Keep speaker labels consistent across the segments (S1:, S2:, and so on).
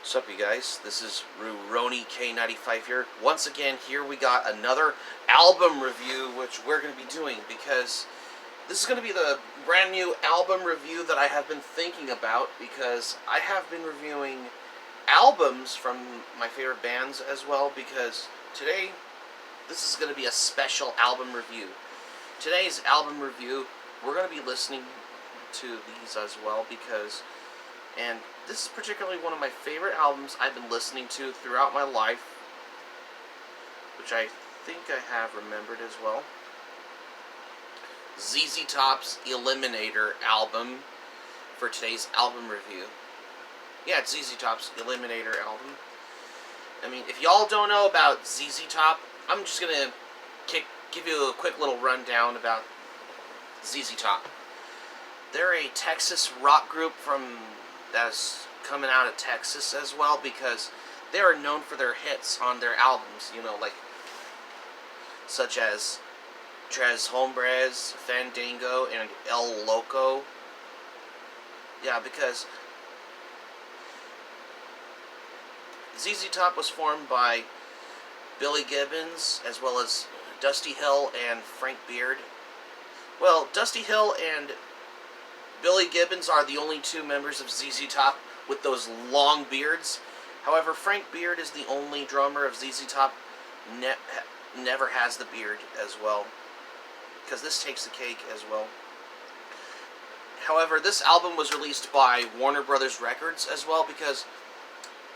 S1: What's up, you guys? This is Ruroni K95 here. Once again, here we got another album review, which we're going to be doing because this is going to be the brand new album review that I have been thinking about, because I have been reviewing albums from my favorite bands as well, because today this is going to be a special album review. Today's album review, we're going to be listening to these as well, and this is particularly one of my favorite albums I've been listening to throughout my life, which I think I have remembered as well. ZZ Top's Eliminator album for today's album review. Yeah, it's ZZ Top's Eliminator album. I mean, if y'all don't know about ZZ Top, I'm just going to give you a quick little rundown about ZZ Top. They're a Texas rock group that's coming out of Texas as well, because they are known for their hits on their albums, like such as Tres Hombres, Fandango, and El Loco. Yeah, because ZZ Top was formed by Billy Gibbons as well as Dusty Hill and Frank Beard. Well, Dusty Hill and Billy Gibbons are the only two members of ZZ Top with those long beards. However, Frank Beard is the only drummer of ZZ Top never has the beard as well, because this takes the cake as well. However, this album was released by Warner Brothers Records as well, because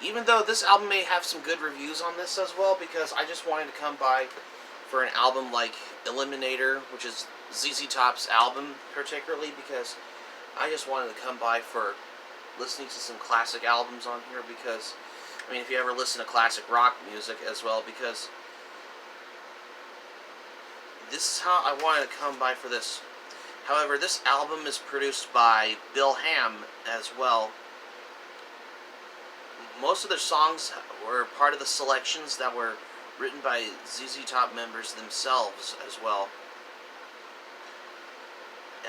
S1: even though this album may have some good reviews on this as well, because I just wanted to come by for an album like Eliminator, which is ZZ Top's album particularly, because I just wanted to come by for listening to some classic albums on here, because, I mean, if you ever listen to classic rock music as well, because this is how I wanted to come by for this. However, this album is produced by Bill Ham as well. Most of their songs were part of the selections that were written by ZZ Top members themselves as well.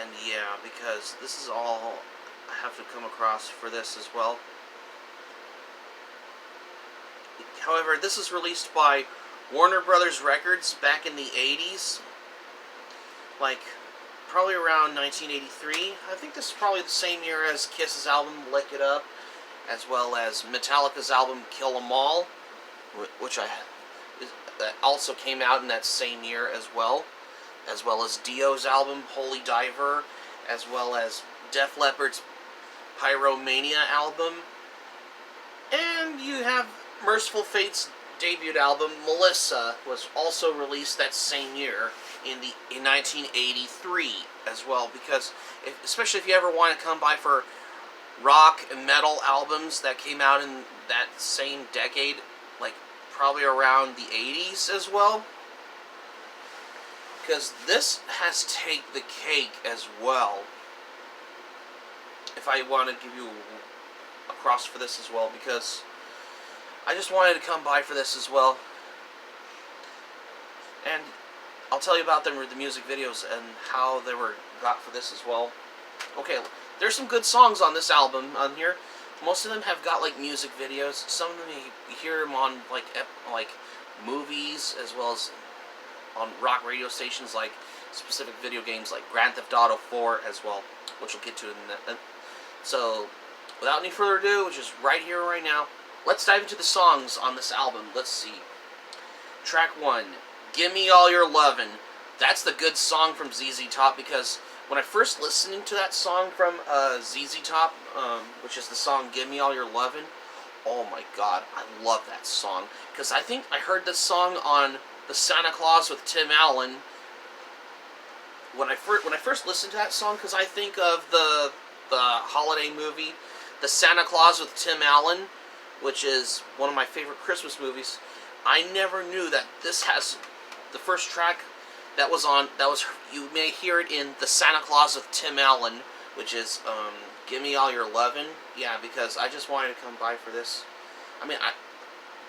S1: And yeah, because this is all I have to come across for this as well. However, this is released by Warner Brothers Records back in the 80s. Like, probably around 1983. I think this is probably the same year as Kiss's album Lick It Up, as well as Metallica's album Kill 'Em All, which also came out in that same year as well as Dio's album Holy Diver, as well as Def Leppard's Pyromania album, and you have Merciful Fate's debut album Melissa was also released that same year in 1983 as well, because especially if you ever want to come by for rock and metal albums that came out in that same decade, like probably around the 80s as well, because this has taken the cake as well. If I want to give you a cross for this as well, because I just wanted to come by for this as well. And I'll tell you about the music videos and how they were got for this as well. Okay, there's some good songs on this album on here. Most of them have got like music videos. Some of them you hear them on like movies, as well as on rock radio stations, like specific video games like Grand Theft Auto 4 as well, which we'll get to in that. So, without any further ado, which is right here, right now, let's dive into the songs on this album. Let's see. Track 1, Gimme All Your Lovin'. That's the good song from ZZ Top, because when I first listened to that song from ZZ Top, which is the song Gimme All Your Lovin', oh my god, I love that song. Because I think I heard this song on The Santa Claus with Tim Allen when I first listened to that song, because I think of the holiday movie The Santa Claus with Tim Allen, which is one of my favorite Christmas movies. I never knew that this has the first track that was you may hear it in The Santa Claus with Tim Allen, which is Gimme All Your Lovin'. Yeah, because I just wanted to come by for this. I mean,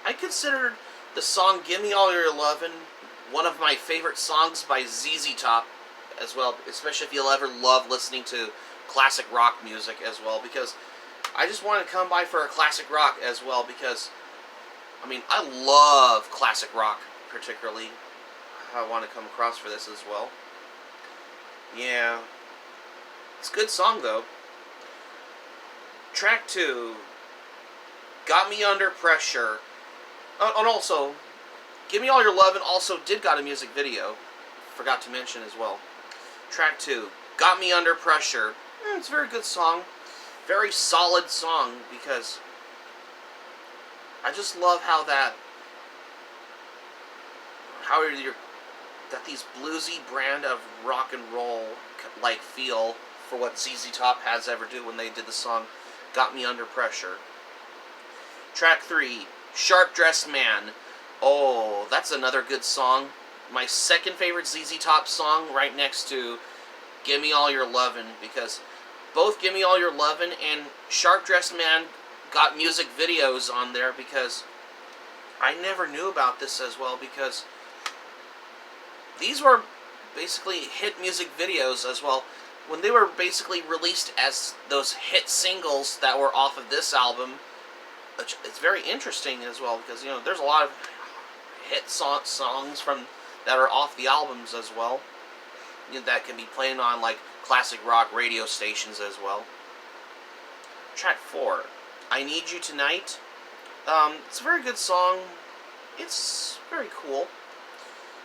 S1: I considered the song Gimme All Your Lovin' one of my favorite songs by ZZ Top as well, especially if you'll ever love listening to classic rock music as well, because I just wanted to come by for a classic rock as well because, I mean, I love classic rock particularly. I want to come across for this as well. Yeah. It's a good song though. Track 2, Got Me Under Pressure. And also, Give Me All Your Lovin' also did got a music video. Forgot to mention as well. Track 2, Got Me Under Pressure. It's a very good song. Very solid song because I just love how that these bluesy brand of rock and roll like feel for what ZZ Top has ever do when they did the song Got Me Under Pressure. Track 3, Sharp Dressed Man. Oh, that's another good song. My second favorite ZZ Top song right next to Give Me All Your Lovin', because both Give Me All Your Lovin' and Sharp Dressed Man got music videos on there, because I never knew about this as well, because these were basically hit music videos as well. When they were basically released as those hit singles that were off of this album, it's very interesting as well, because, you know, there's a lot of hit songs from that are off the albums as well, you know, that can be playing on like classic rock radio stations as well. Track 4, I Need You Tonight. It's a very good song. It's very cool.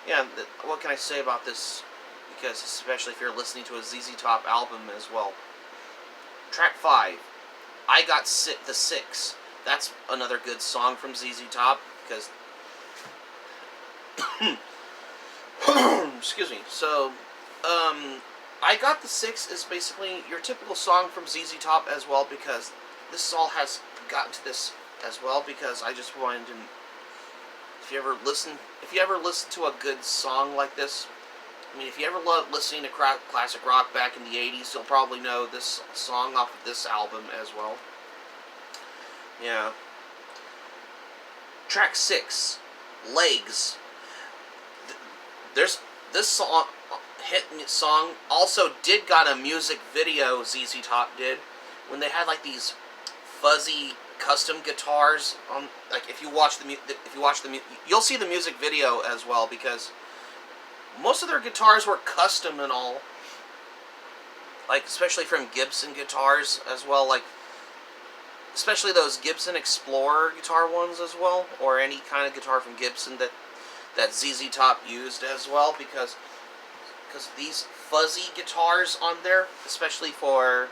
S1: Yeah, what can I say about this? Because especially if you're listening to a ZZ Top album as well. Track 5, I Got the Six. That's another good song from ZZ Top, because excuse me. So, I Got the Six is basically your typical song from ZZ Top as well, because this all has gotten to this as well, because I just wanted to, if you ever listen to a good song like this, I mean, if you ever loved listening to classic rock back in the 80s, you'll probably know this song off of this album as well. Yeah. Track 6, Legs. There's this song, hit song, also did got a music video. ZZ Top did, when they had like these fuzzy custom guitars on. Like if you watch the you'll see the music video as well, because most of their guitars were custom and all. Like especially from Gibson guitars as well, like especially those Gibson Explorer guitar ones as well, or any kind of guitar from Gibson that ZZ Top used as well, because these fuzzy guitars on there, especially for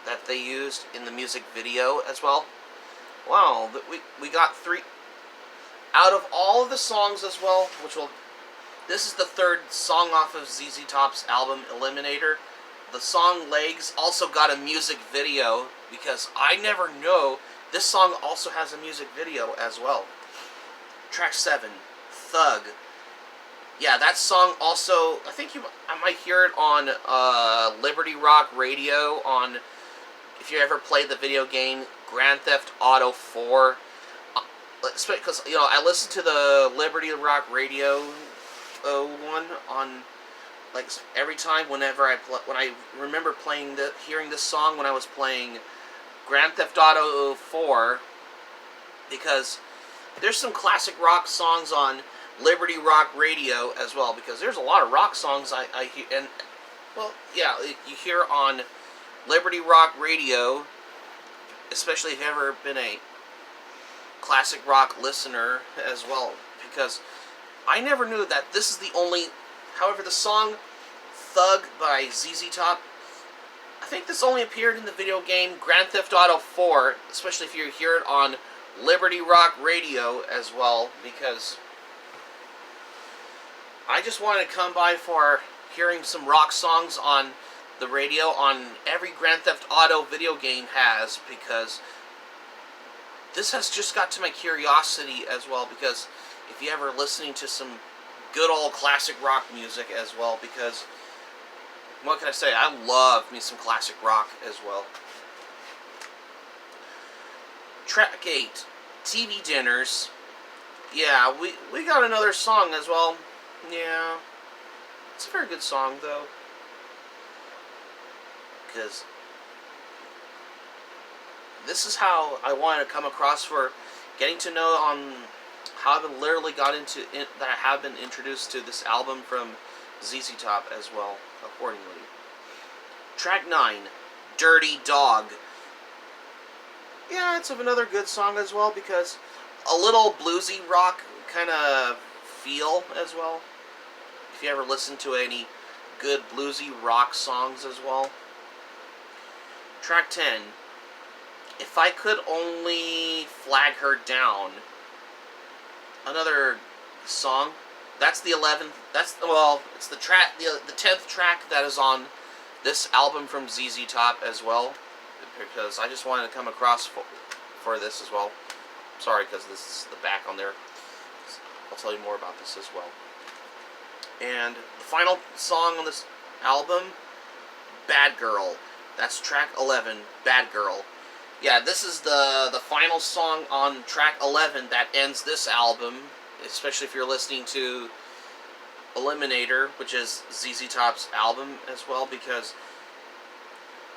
S1: that they used in the music video as well. Wow, we got 3 out of all of the songs as well, this is the 3rd song off of ZZ Top's album Eliminator. The song Legs also got a music video, because I never know this song also has a music video as well. Track 7, Thug. Yeah, that song also, I might hear it on Liberty Rock Radio on, if you ever played the video game Grand Theft Auto 4. Because, you know, I listened to the Liberty Rock Radio one on, like, every time whenever when I remember hearing this song when I was playing Grand Theft Auto 4, because there's some classic rock songs on Liberty Rock Radio as well, because there's a lot of rock songs I hear, and, well, yeah, you hear on Liberty Rock Radio, especially if you've ever been a classic rock listener as well, because I never knew that this is the only, however, the song Thug by ZZ Top, I think this only appeared in the video game Grand Theft Auto 4, especially if you hear it on Liberty Rock Radio as well, because I just wanted to come by for hearing some rock songs on the radio on every Grand Theft Auto video game has, because this has just got to my curiosity as well, because if you ever listening to some good old classic rock music as well, because what can I say, I love me some classic rock as well. Track 8, TV Dinners. Yeah, we got another song as well. Yeah, it's a very good song though, because this is how I wanted to come across for getting to know on how I literally got into it, that I have been introduced to this album from ZZ Top as well, accordingly. Track 9, Dirty Dog. Yeah, it's another good song as well, because a little bluesy rock kind of feel as well. If you ever listen to any good bluesy rock songs as well. Track 10, If I Could Only Flag Her Down. Another song. That's the 11th. It's the track, the 10th track that is on this album from ZZ Top as well, because I just wanted to come across for this as well. Sorry, because this is the back on there. I'll tell you more about this as well. And the final song on this album, Bad Girl. That's track 11, Bad Girl. Yeah, this is the final song on track 11 that ends this album, especially if you're listening to Eliminator, which is ZZ Top's album as well, because,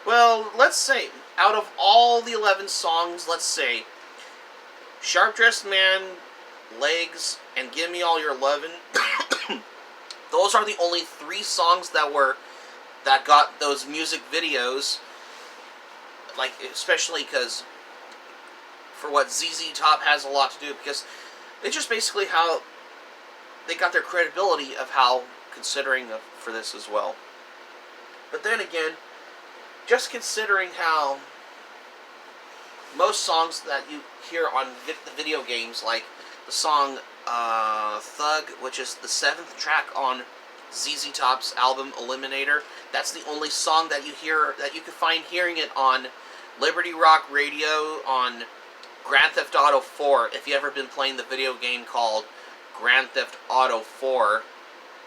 S1: well, let's say, out of all the 11 songs, let's say, Sharp Dressed Man, Legs, and Give Me All Your Lovin', those are the only 3 songs that got those music videos, like, especially because, for what ZZ Top has a lot to do, because it's just basically how they got their credibility of how considering for this as well. But then again, just considering how most songs that you hear on the video games, like the song Thug, which is the 7th track on ZZ Top's album Eliminator, that's the only song that you hear, that you can find hearing it on Liberty Rock Radio, on Grand Theft Auto 4, if you've ever been playing the video game called Grand Theft Auto 4.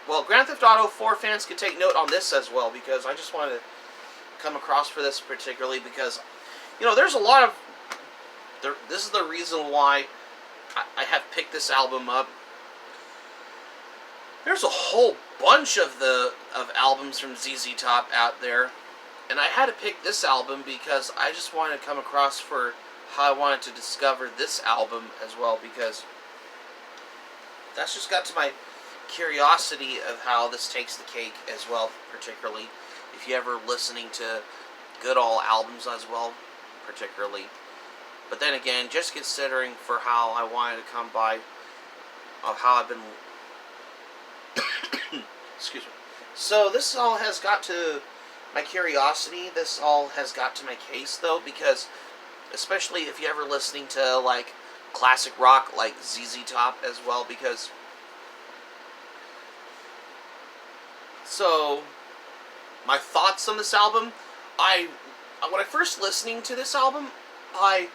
S1: Well, Grand Theft Auto 4 fans can take note on this as well, because I just wanted to come across for this particularly, because, you know, there's a lot of... This is the reason why I have picked this album up. There's a whole bunch of albums from ZZ Top out there, and I had to pick this album because I just wanted to come across for how I wanted to discover this album as well, because that's just got to my curiosity of how this takes the cake as well, particularly if you ever listening to good old albums as well, particularly. But then again, just considering for how I wanted to come by, of how I've been excuse me. So this all has got to my curiosity, this all has got to my case though, because especially if you're ever listening to like classic rock like ZZ Top as well, because so my thoughts on this album, when I first listening to this album, I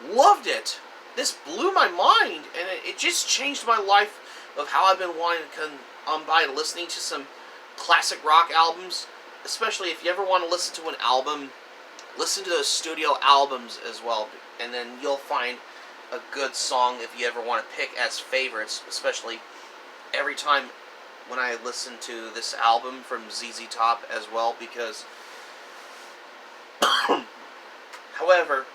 S1: loved it. This blew my mind, and it just changed my life of how I've been wanting to come by listening to some classic rock albums. Especially if you ever want to listen to an album, listen to those studio albums as well, and then you'll find a good song if you ever want to pick as favorites, especially every time when I listen to this album from ZZ Top as well, because however,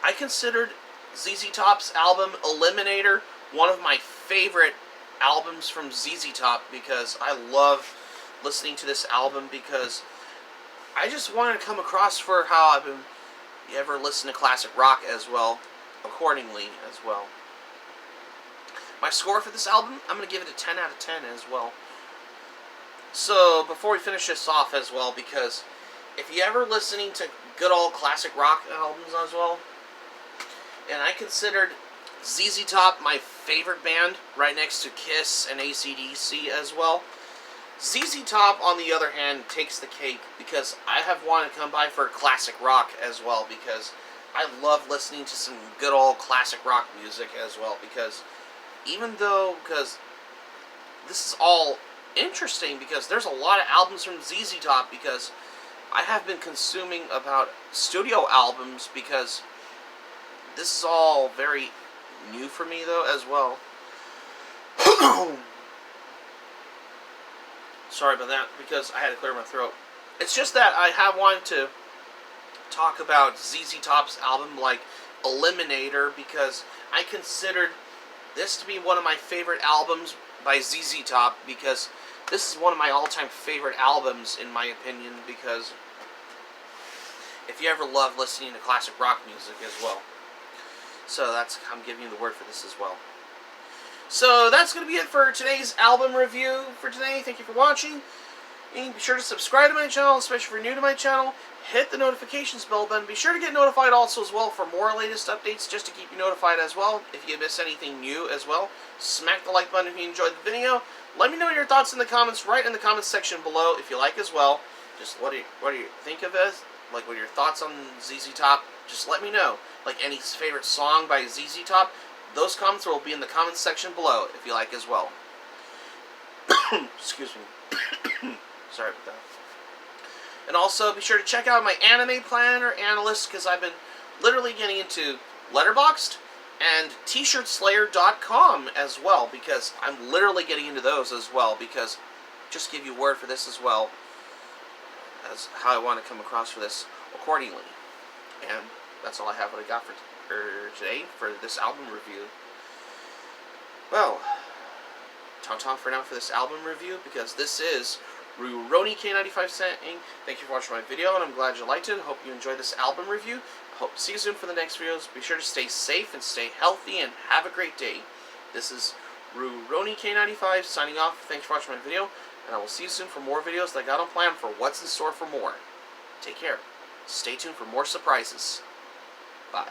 S1: I considered ZZ Top's album Eliminator one of my favorite albums from ZZ Top, because I love listening to this album, because I just wanted to come across for how I've been, you ever listen to classic rock as well, accordingly as well. My score for this album, I'm going to give it a 10 out of 10 as well. So, before we finish this off as well, because if you ever listening to good old classic rock albums as well, and I considered ZZ Top my favorite band, right next to Kiss and AC/DC as well, ZZ Top, on the other hand, takes the cake, because I have wanted to come by for classic rock as well, because I love listening to some good old classic rock music as well, because even though, because this is all interesting, because there's a lot of albums from ZZ Top, because I have been consuming about studio albums, because this is all very new for me though as well. Sorry about that, because I had to clear my throat. It's just that I have wanted to talk about ZZ Top's album like Eliminator, because I considered this to be one of my favorite albums by ZZ Top, because this is one of my all-time favorite albums in my opinion, because if you ever love listening to classic rock music as well. So I'm giving you the word for this as well. So that's going to be it for today's album review for today. Thank you for watching. And be sure to subscribe to my channel, especially if you're new to my channel. Hit the notifications bell button. Be sure to get notified also as well for more latest updates, just to keep you notified as well. If you miss anything new as well, smack the like button if you enjoyed the video. Let me know your thoughts in the comments, right in the comments section below if you like as well. Just what do you think of it? Like, what are your thoughts on ZZ Top? Just let me know. Like, any favorite song by ZZ Top? Those comments will be in the comments section below if you like as well. Excuse me. Sorry about that. And also, be sure to check out my anime planner analyst, because I've been literally getting into Letterboxd and tshirtslayer.com as well, because I'm literally getting into those as well, because just give you word for this as well, as how I want to come across for this accordingly. And that's all I have what I got for today for this album review. Well, ta-ta for now for this album review, because this is Rurouni K95 saying thank you for watching my video, and I'm glad you liked it. I hope you enjoyed this album review. I hope to see you soon for the next videos. Be sure to stay safe and stay healthy, and have a great day. This is Rurouni K95 signing off. Thanks for watching my video, and I will see you soon for more videos that I got on plan for what's in store for more. Take care. Stay tuned for more surprises. Bye.